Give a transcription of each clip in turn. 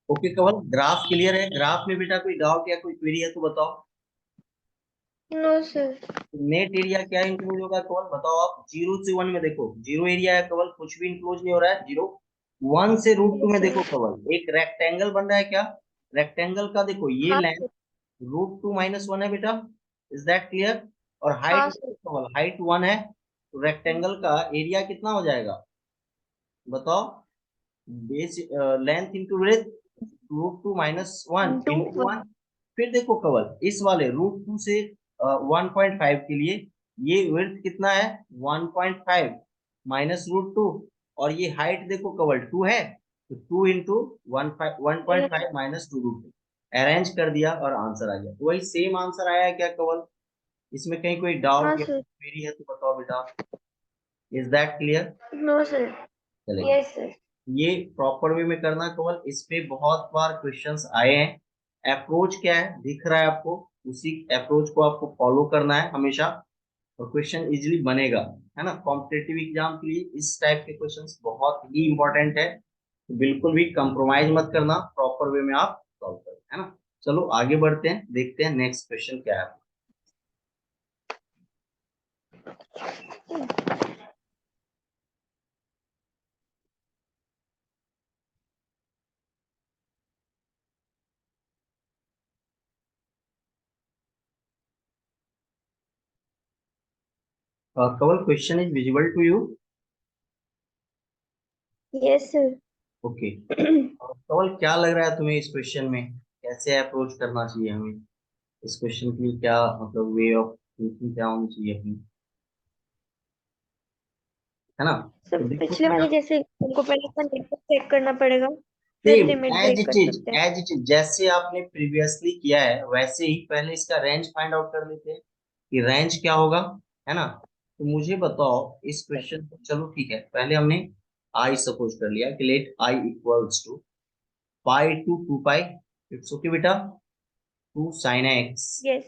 Okay कवल, graph clear है? Graph में बेटा कोई डाउट या कोई क्वेरी है तो बताओ। No sir. नेट एरिया क्या इंक्लूड होगा कवल, बताओ आप। 0 से 1 में देखो जीरो एरिया है कवल, कुछ भी इंक्लूड नहीं हो रहा है, जीरो। 1 से √2 में यस देखो सर। कवल, एक रेक्टेंगल बन रहा है क्या? रेक्टेंगल का देखो ये हाँ लेंथ सर। √2 - 1 है बेटा। Is that clear? और हाइट हाँ सर। देखो कवल, हाइट 1 है, तो रेक्टेंगल का एरिया कितना हो जाएगा बताओ? Base length into breadth, √2 - 1 two into 1। फिर देखो कवल, इस वाले √2 से 1.5 के लिए ये विड्थ कितना है? 1.5 -√2। और ये हाइट देखो कवल 2 है, तो 2 इंटू 1.5 -2√2। अरेंज कर दिया और आंसर आ गया। तो वही सेम आंसर आया है क्या कवल? इसमें कहीं कोई हाँ डाउट या सर। क्वेरी है तो बताओ बेटा। Is that clear? No sir. चलेगा। Yes sir. ये प्रॉपर वे में करना केवल, इस पे बहुत बार क्वेश्चंस आए हैं। अप्रोच क्या है दिख रहा है आपको, उसी अप्रोच को आपको फॉलो करना है हमेशा, और क्वेश्चन इजीली बनेगा। है ना? कॉम्पिटेटिव एग्जाम के लिए इस टाइप के क्वेश्चंस बहुत ही इंपॉर्टेंट है, तो बिल्कुल भी कंप्रोमाइज मत करना, प्रॉपर वे में आप सॉल्व करें। है ना? चलो आगे बढ़ते हैं, देखते हैं नेक्स्ट क्वेश्चन क्या है। Kawal, question is visible to you? Yes sir. Okay. Kawal, क्या लग रहा है तुम्हें इस क्वेश्चन में, कैसे अप्रोच करना चाहिए हमें? इस क्वेश्चन के लिए क्या मतलब वे ऑफ थिंकिंग क्या होनी चाहिए अपनी, है ना? सर तो देखो पिछले वाले यहाँ जैसे हमको पहले अपना नेटवर्क चेक करना पड़ेगा, फिर same limit as break it कर इज, सकते हैं। एज इट इज जैसे आपने प्रीवियसली किया है वैसे ही पहले इसका रेंज फाइंड आउट कर लेते हैं कि रेंज क्या होगा। है ना? तो मुझे बताओ इस क्वेश्चन को, चलो ठीक है, पहले हमने आई सपोज कर लिया कि let I equals to pi to 2 पाई। इट्स ओके बेटा। 2 sin x yes.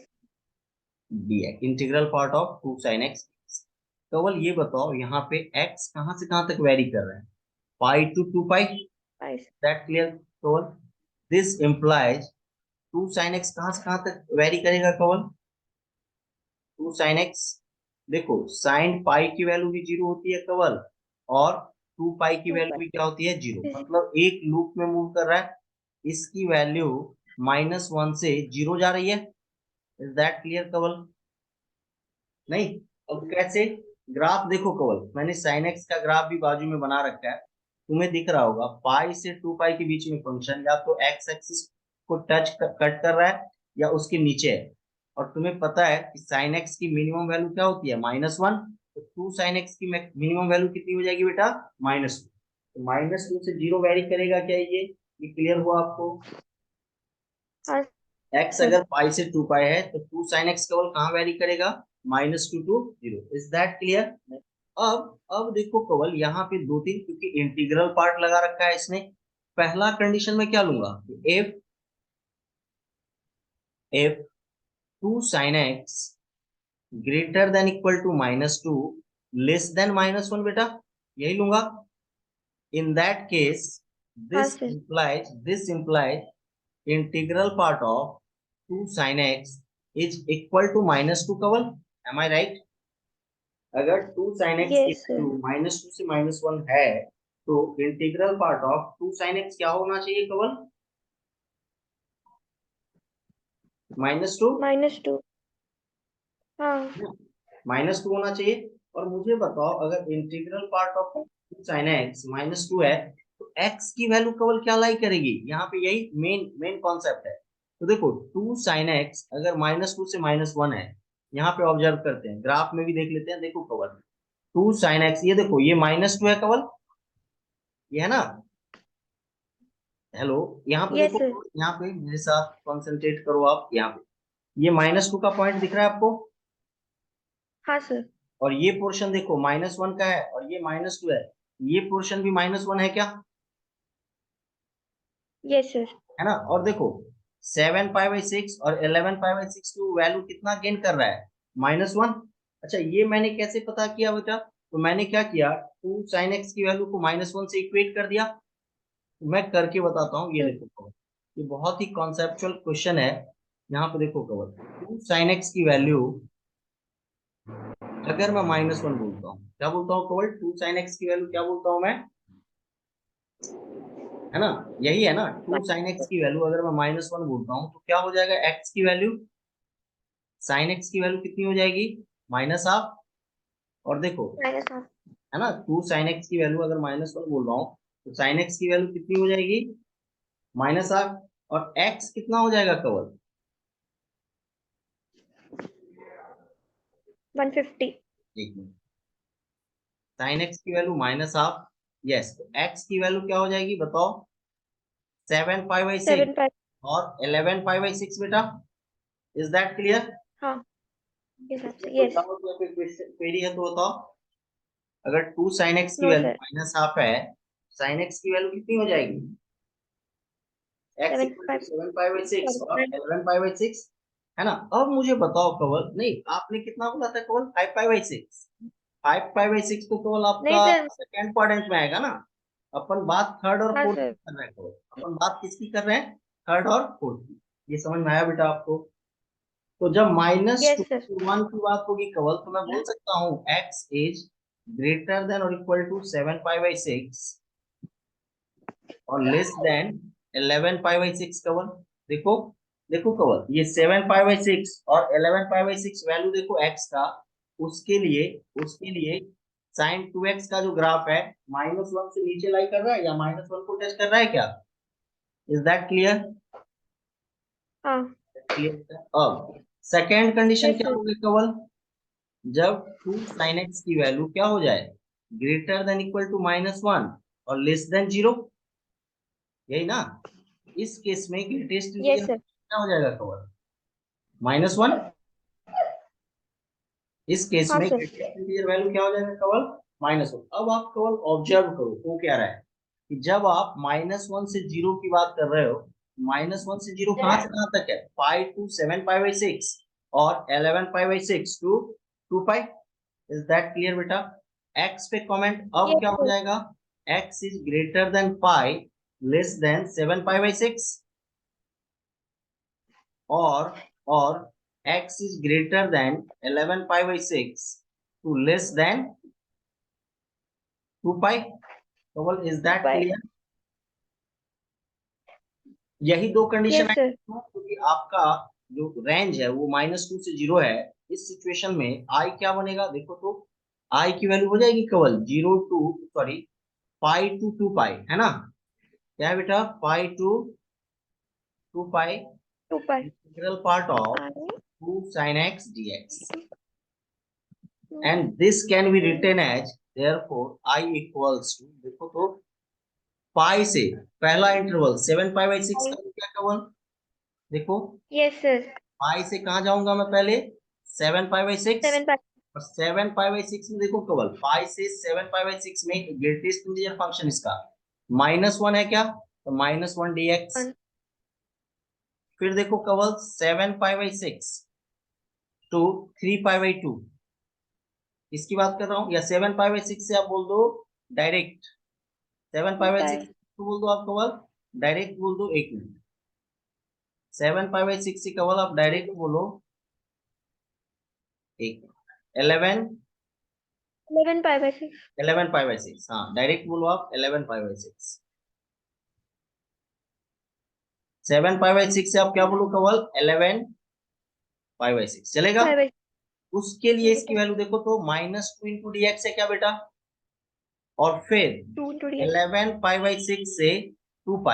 dx, integral part of 2 sin x। केवल ये बताओ यहाँ पे x कहाँ से कहाँ तक वेरी कर रहा है? पाई टू 2 पाई। बाईस। दैट क्लियर केवल? दिस इम्प्लाइज 2 sin x कहाँ से कहाँ तक वेरी करेगा केवल? 2 sin x, देखो साइन पाई की वैल्यू भी जीरो होती है केवल, और 2 पाई की टू वैल्यू भी क्या होती है? जीरो। बाई। मतलब एक लूप में मूव कर रहा है, इसकी वैल्यू -1 से जीरो जा रही है। इज दैट क्लियर केवल? नहीं? अब कैसे? ग्राफ देखो कवल, मैंने साइन एक्स का ग्राफ भी बाजू में बना रखा है, तुम्हें दिख रहा होगा पाई से 2 पाई के बीच में फंक्शन या तो एक्स एक्सिस को कट कर रहा है या उसके नीचे है। और तुम्हें पता है कि साइन एक्स की मिनिमम वैल्यू क्या होती है? -1। तो 2 sin x की मिनिमम वैल्यू कितनी हो जाएगी बेटा? -2। तो -2 से जीरो वेरी करेगा क्या ये क्लियर हुआ आपको? हाँ एक्स सर। अगर पाई से 2 पाई है तो 2 sin x केवल कहाँ वेरी करेगा? -2 to zero. Is that clear? अब देखो कवल, यहाँ पे दो तीन, क्योंकि इंटीग्रल पार्ट लगा रखा है इसने। पहला कंडीशन में क्या लूंगा? F F 2 sin x greater than equal to -2 less than -1 बेटा, यही लूंगा। इन दैट केस हाँ this sir. implies this implies integral part of 2 sin x is equal to -2 Kawal. Am I right? अगर 2 sin x की yes sir. Value -2 से -1 है, तो integral part of 2 sin x क्या होना चाहिए कवल? -2। -2। हाँ। -2 होना चाहिए। और मुझे बताओ, अगर integral part of 2 sin x -2 है, तो x की वैल्यू कवल क्या लाई करेगी यहाँ पे? यही मेन मेन कॉन्सेप्ट है। तो देखो 2 sin x अगर -2 से -1 है, यहाँ पे ऑब्जर्व करते हैं, ग्राफ में भी देख लेते हैं। देखो कवल 2 sin x, ये देखो ये -2 है कवल, ये है ना? हेलो, यहाँ पे यस देखो, सर। यहाँ पे मेरे साथ कंसंट्रेट करो आप, यहाँ पे ये -2 का पॉइंट दिख रहा है आपको, हाँ सर। और ये पोर्शन देखो -1 का है और ये -2 है, ये पोर्शन भी -1 है क्या? Yes sir. है ना? और देखो 7 पाई बाई 6 और 11 पाई बाई 6 की वैल्यू कितना गेन कर रहा है? -1। अच्छा, ये मैंने कैसे पता किया बेटा? तो मैंने क्या किया, 2 sin x की वैल्यू को -1 से इक्वेट कर दिया। मैं करके बताता हूँ, ये देखो कवर, ये बहुत ही कॉन्सेप्चुअल क्वेश्चन है। यहाँ पे देखो कवर, 2 sin x की वैल्यू अगर मैं -1 बोलता हूँ, क्या बोलता हूँ कवर, 2 sin x की वैल्यू क्या बोलता हूँ मैं, है ना, यही है ना, 2 sin x की वैल्यू अगर मैं -1 बोलता हूँ तो क्या हो जाएगा, x की वैल्यू, sin x की वैल्यू कितनी हो जाएगी, -1/2। और देखो, -1 है ना, 2 sin x की वैल्यू अगर -1 बोल रहा हूँ तो sin x की वैल्यू कितनी हो जाएगी, -8। और x कितना हो जाएगा कवर, 150 एक मिनट, sin x की वैल्यू -1/2, यस, तो x की वैल्यू क्या हो जाएगी बताओ, 7 π/6 7 5 और 11 π/6 बेटा। Is that clear. हाँ ये हिसाब ये से कोई यस। डाउट या फिर क्वेरी है तो बताओ। अगर 2 sin x की नो वैल्यू सर। -1/2 है, sin x की वैल्यू कितनी हो जाएगी, x 7 इक्वल टू 5 7 π/6 और सॉरी 11 π/6, है ना। अब मुझे बताओ कवल, नहीं आपने कितना बोला था कवल, 5 π/6, 5 π/6 तो केवल नहीं आपका सर। सेकेंड क्वाड्रेंट में आएगा ना। अपन बात थर्ड और हाँ फोर्थ सर। की कर रहे हैं केवल, अपन बात किसकी कर रहे हैं, थर्ड और फोर्थ की। ये समझ में आया बेटा आपको। तो जब -2 यस सर। to 1 की बात होगी कवल, तो मैं बोल सकता हूँ x इज ग्रेटर देन और इक्वल टू 7 π/6 और लेस देन 11 π/6 कवल। देखो, देखो कवल, ये 7 π/6 और 11 π/6 वैल्यू देखो x का, उसके लिए sin 2x का जो ग्राफ है, -1 से नीचे लाई कर रहा है या -1 को टच कर रहा है क्या, इज दैट क्लियर। हाँ क्लियर। अब सेकेंड कंडीशन यस क्या सर। होगी कवल, जब 2 sin x की वैल्यू क्या हो जाए, ग्रेटर देन इक्वल टू -1 और लेस देन 0, यही ना। इस केस में ग्रेटेस्ट यस इंटीजर सर। क्या हो जाएगा कवर, -1। इस केस हाँ में सर। ग्रेटेस्ट इंटीजर वैल्यू क्या हो जाएगा कवर, -1। अब आप कवर ऑब्जर्व करो वो क्या रहा है, कि जब आप -1 से 0 की बात कर रहे हो, -1 से 0 कहां से कहां तक है, 5 to 7 π/6 और 11 π/6 to 2 π। इज दैट क्लियर बेटा। x पे कमेंट अब यस क्या हो सर। जाएगा, x is greater than pi less than 7 π/6 और x is greater than 11 π/6 to less than 2 π। तो इज दैट बाय। क्लियर। यही दो कंडीशन यस है, सर। क्योंकि आपका जो रेंज है वो -2 से 0 है। इस सिचुएशन में आई क्या बनेगा देखो तो, आई की वैल्यू हो जाएगी केवल 0 टू, सॉरी, पाई टू 2 π, है ना। क्या है बेटा, pi to 2 π, 2 by. Integral part of आगे 2 sin x dx, and this can be written as, therefore I equals to, देखो तो, पाई से पहला इंटरवल 7 π/6 का क्या कवन, देखो, यस सर। पाई से कहाँ जाऊंगा मैं पहले, 7 π/6, 7 बाय। और 7 π/6 में देखो केवल पाई से 7 π/6 में ग्रेटेस्ट इंटीजर फंक्शन इसका -1 है क्या, तो -1 dx। 1 फिर देखो केवल 7 π/6 टू 3 π/2, इसकी बात कर रहा हूँ, या 7 π/6 से आप बोल दो डायरेक्ट, 7 π/6 बाय। बोल दो आप केवल, डायरेक्ट बोल दो, एक मिनट, 7 π/6 से केवल आप डायरेक्ट बोलो, एक 11 11 बाय 6। 11 π/6, हाँ डायरेक्ट बोलो आप 11 π/6। 7 π/6 से आप क्या बोलो केवल 11 π/6 चलेगा। Bye bye. उसके लिए इसकी बेटा वैल्यू देखो तो -2 × dx है क्या बेटा, और फिर 2 × dx। 11 π/6 से 2 π।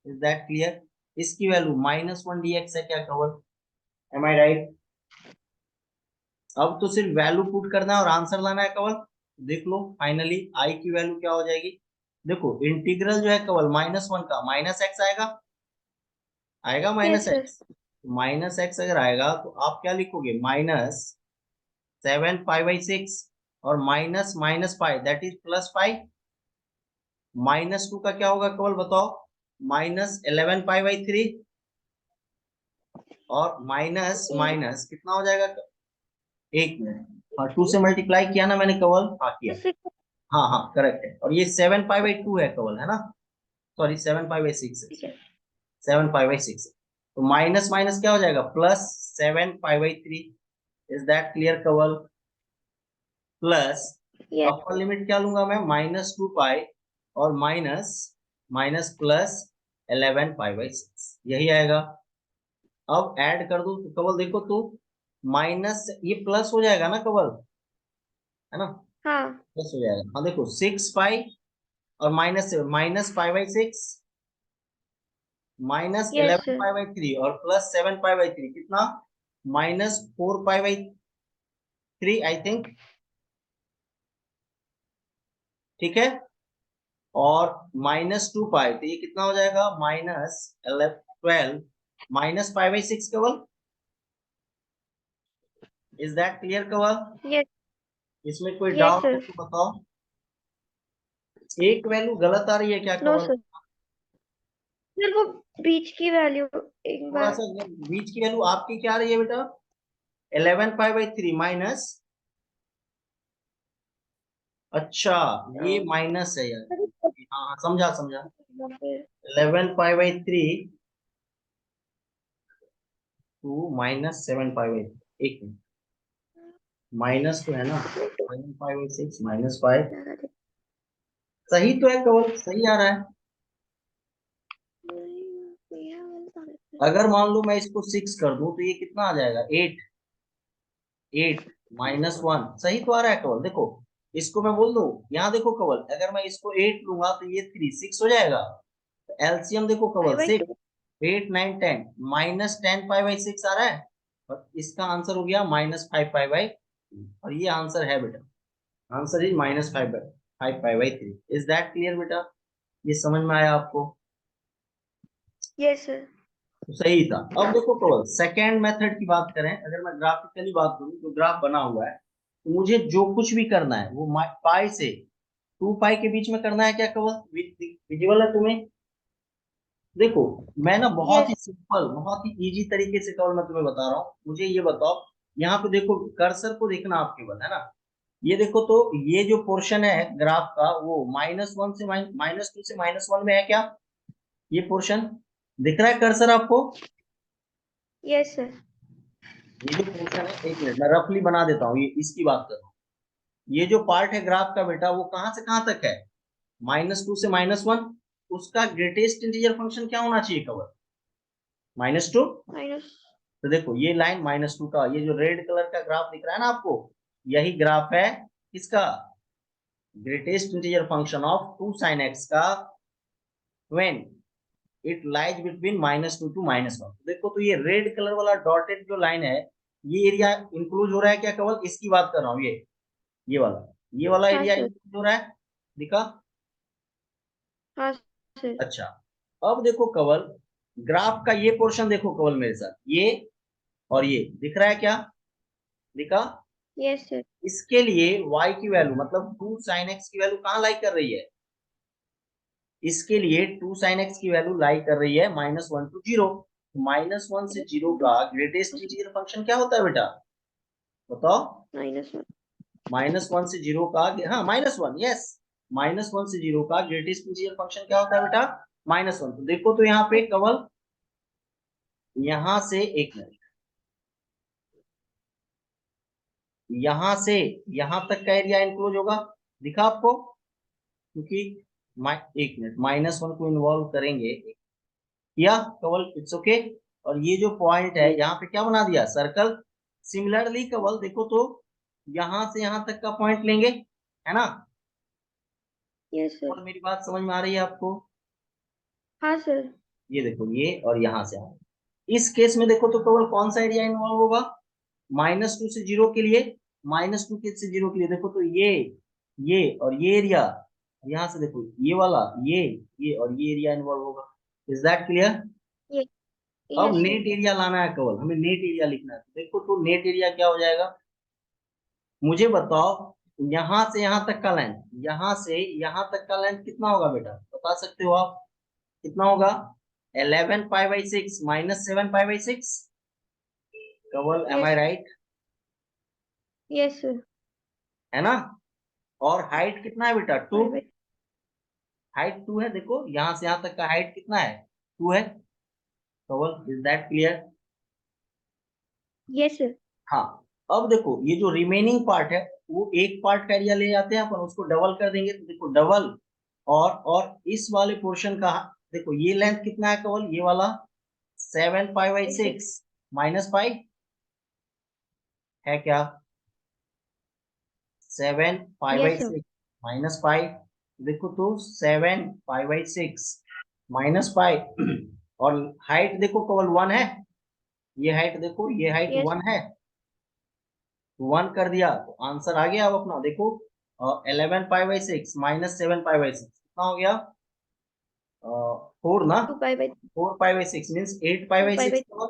Is that clear. इसकी वैल्यू -1 dx है क्या कवर, एम आई राइट। अब तो सिर्फ वैल्यू पुट करना है और आंसर लाना है कवर। देख लो फाइनली आई की वैल्यू क्या हो जाएगी। देखो इंटीग्रल जो है कवल -1 का -x आएगा, आएगा यस सर। -x, -x अगर आएगा तो आप क्या लिखोगे, -7 π/6 और minus minus pi that is +π। -2 का क्या होगा कवल बताओ, -11 π/3 और माइनस माइनस कितना हो जाएगा, एक मिनट, हाँ 2 से मल्टीप्लाई किया ना मैंने कवल, हाँ किया, हाँ हाँ करेक्ट है, और ये 7 π/2 है कवल, है ना। सॉरी 7 पाई/6 ठीक है 7 पाई/6 तो माइनस माइनस क्या हो जाएगा प्लस 7 पाई/3 is that clear Kawal plus yes upper limit क्या लूंगा मैं -2 पाई और माइनस माइनस प्लस 11 पाई/6 यही आएगा। अब ऐड कर दो तो कवल देखो तो माइनस ये प्लस हो जाएगा ना कवल है ना हाँ प्लस हो जाएगा हाँ देखो 6 पाई और -पाई/6 माइनस यस 11 पाई/3 और प्लस 7 पाई/3 कितना -4 पाई/3 आई थिंक ठीक है और -2 पाई तो ये कितना हो जाएगा -12 -पाई/6 Kawal is that clear Kawal yes इसमें कोई यस डाउट सर है तो बताओ एक वैल्यू गलत आ रही है क्या नो कवल सर सर वो बीच की वैल्यू एक थोड़ा बार सा बीच की वैल्यू आपकी क्या आ रही है बेटा 11 पाई/3 माइनस अच्छा ये माइनस है यार हाँ हाँ, समझा समझा 11 पाई/3 टू -7 पाई/3 एक मिनट माइनस तो है ना 11 पाई/6 -5 सही तो है कवल सही आ रहा है अगर मान लो मैं इसको 6 कर दूं तो ये कितना आ जाएगा 8 -1 सही तो आ रहा है कवल देखो इसको मैं बोल दूं यहाँ देखो कवल अगर मैं इसको 8 लूंगा तो ये 3 6 हो जाएगा एलसीएम देखो कवल 6 8 9 10 -10 पाई/6 आ रहा है और इसका आंसर हो गया -5 पाई/3 और ये आंसर है बेटा आंसर इज -5 पाई/3 इज दैट क्लियर बेटा ये समझ में आया आपको यस सर तो सही था अब देखो कवल सेकेंड मेथड की बात करें अगर मैं ग्राफिकली बात करूं तो ग्राफ बना हुआ है तो मुझे जो कुछ भी करना है वो पाई से 2 पाई के बीच में करना है क्या कवल विजिबल है तुम्हें देखो मैं ना बहुत यस ही सिंपल बहुत ही इजी तरीके से कवल मैं तुम्हें बता रहा हूँ मुझे ये बताओ यहाँ पे देखो कर्सर को देखना आप केवल है ना ये देखो तो ये जो पोर्शन है ग्राफ का वो -1 से -2 से -1 में है क्या ये पोर्शन दिख रहा है कर्सर आपको यस सर ये जो पोर्शन है एक मिनट मैं रफली बना देता हूँ ये इसकी बात कर रहा हूँ ये जो पार्ट है ग्राफ का बेटा वो कहाँ से कहाँ तक है -2 से -1 उसका ग्रेटेस्ट इंटीजर फंक्शन क्या होना चाहिए कवर -2 माइनस तो देखो ये लाइन -2 का ये जो रेड कलर का ग्राफ दिख रहा है ना आपको यही ग्राफ है किसका greatest integer function of 2 sin x का when it lies between -2 to -1 देखो तो ये रेड कलर वाला डॉटेड जो लाइन है ये एरिया इंक्लूड हो रहा है क्या केवल इसकी बात कर रहा हूँ ये वाला हाँ एरिया सर इंक्लूड हो रहा है दिखा हाँ सर अच्छा अब देखो कवल ग्राफ का ये पोर्शन देखो कवल मेरे साथ ये और ये दिख रहा है क्या दिखा यस सर इसके लिए y की वैल्यू मतलब 2 sin x की वैल्यू कहाँ लाई कर रही है इसके लिए 2 sin x की वैल्यू लाई कर रही है -1 to 0 -1 से 0 का ग्रेटेस्ट इंटीजर फंक्शन क्या होता है बेटा बताओ -1 -1 से 0 का हाँ -1 यस -1 से 0 का ग्रेटेस्ट इंटीजर फंक्शन क्या होता है बेटा -1 तो देखो तो यहाँ पे कवल यहां से एक मिनट यहां से यहां तक का एरिया इंक्लोज होगा दिखा आपको क्योंकि एक मिनट -1 को इन्वॉल्व करेंगे किया कवल इट्स ओके और ये जो पॉइंट है यहाँ पे क्या बना दिया सर्कल सिमिलरली कवल देखो तो यहां से यहां तक का पॉइंट लेंगे है ना यस सर और मेरी बात समझ में आ रही है आपको हाँ सर ये देखो ये और यहां से इस केस में देखो तो केवल कौन सा एरिया इन्वॉल्व होगा -2 से 0 के लिए -2 से 0 के लिए देखो तो ये और ये एरिया यहाँ से देखो ये वाला ये और ये एरिया इन्वॉल्व होगा इज दैट क्लियर ये अब यस सर नेट एरिया लाना है केवल हमें नेट एरिया लिखना है देखो तो नेट एरिया क्या हो जाएगा मुझे बताओ यहां से यहां तक का लेंथ यहां से यहां तक का लेंथ कितना होगा बेटा बता सकते हो आप कितना होगा 11 पाई/6 -7 पाई/6 कवल am I yes right yes sir है ना और हाइट कितना है बेटा 2 बाय बाय हाइट 2 है, देखो यहाँ से यहाँ तक का हाइट कितना है, 2 है। Kawal, is that clear? Yes sir. हाँ, अब देखो ये जो रिमेनिंग पार्ट है वो एक पार्ट का एरिया ले जाते हैं अपन, उसको डबल कर देंगे तो देखो डबल। और इस वाले पोर्शन का देखो ये लेंथ कितना है कवल, ये वाला 7 पाई/6 -5 है क्या, 7 pi by yes sir. Six minus pi. देखो तो 7 पाई/6 -5 और हाइट देखो कवल 1 है, ये हाइट देखो, ये हाइट यस 1 है, 1 कर दिया तो आंसर आ गया। अब अपना देखो 11 पाई/6 -7 पाई/6 कितना हो गया, 4 ना, 2 पाई बाई 4 पाई/6 मीन्स 8 2 पाई पाई/6 बाई कवल।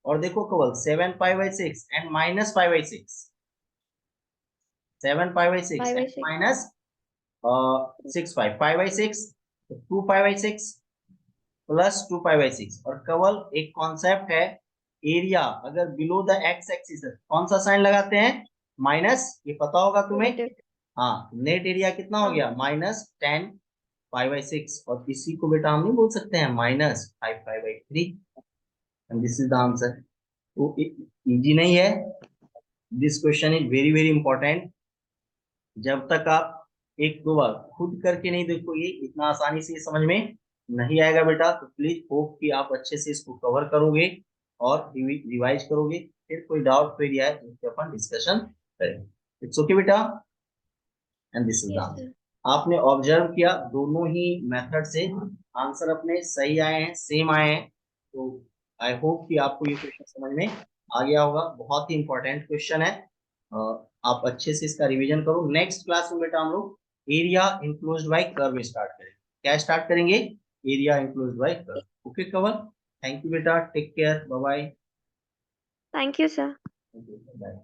और देखो कवल 7 पाई/6 एंड -5/6, 7 पाई/6 पाई बाई एंड 6। माइनस 6 पाई/6 2 पाई/6 +2 पाई/6। और केवल एक कॉन्सेप्ट है, एरिया अगर बिलो द एक्स एक्सिस है कौन सा साइन लगाते हैं, माइनस, ये पता होगा तुम्हें। नेगेटिव। हाँ, नेट एरिया कितना हो हाँ। गया, -10 पाई/6, और इसी को बेटा हम नहीं बोल सकते हैं -5 पाई/3, and this is the answer. तो इजी नहीं है, this question is very very important. जब तक आप एक दो बार खुद करके नहीं देखोगे इतना आसानी से ये समझ में नहीं आएगा बेटा। तो प्लीज होप कि आप अच्छे से इसको कवर करोगे और रिवाइज करोगे। फिर कोई डाउट क्वेरी आए तो उस पर अपन डिस्कशन करेंगे। इट्स ओके बेटा, and this is the yes answer. Sir. आपने ऑब्जर्व किया दोनों ही मेथड से आंसर अपने सही आए हैं, सेम आए हैं। तो आई होप कि आपको ये क्वेश्चन समझ में आ गया होगा। बहुत ही इंपॉर्टेंट क्वेश्चन है, आप अच्छे से इसका रिवीजन करो। नेक्स्ट क्लास में बेटा हम लोग area enclosed by curve start करेंगे। क्या स्टार्ट करेंगे, area enclosed by curve. Okay Kawal, thank you बेटा, take care, bye bye. Thank you sir. Bye.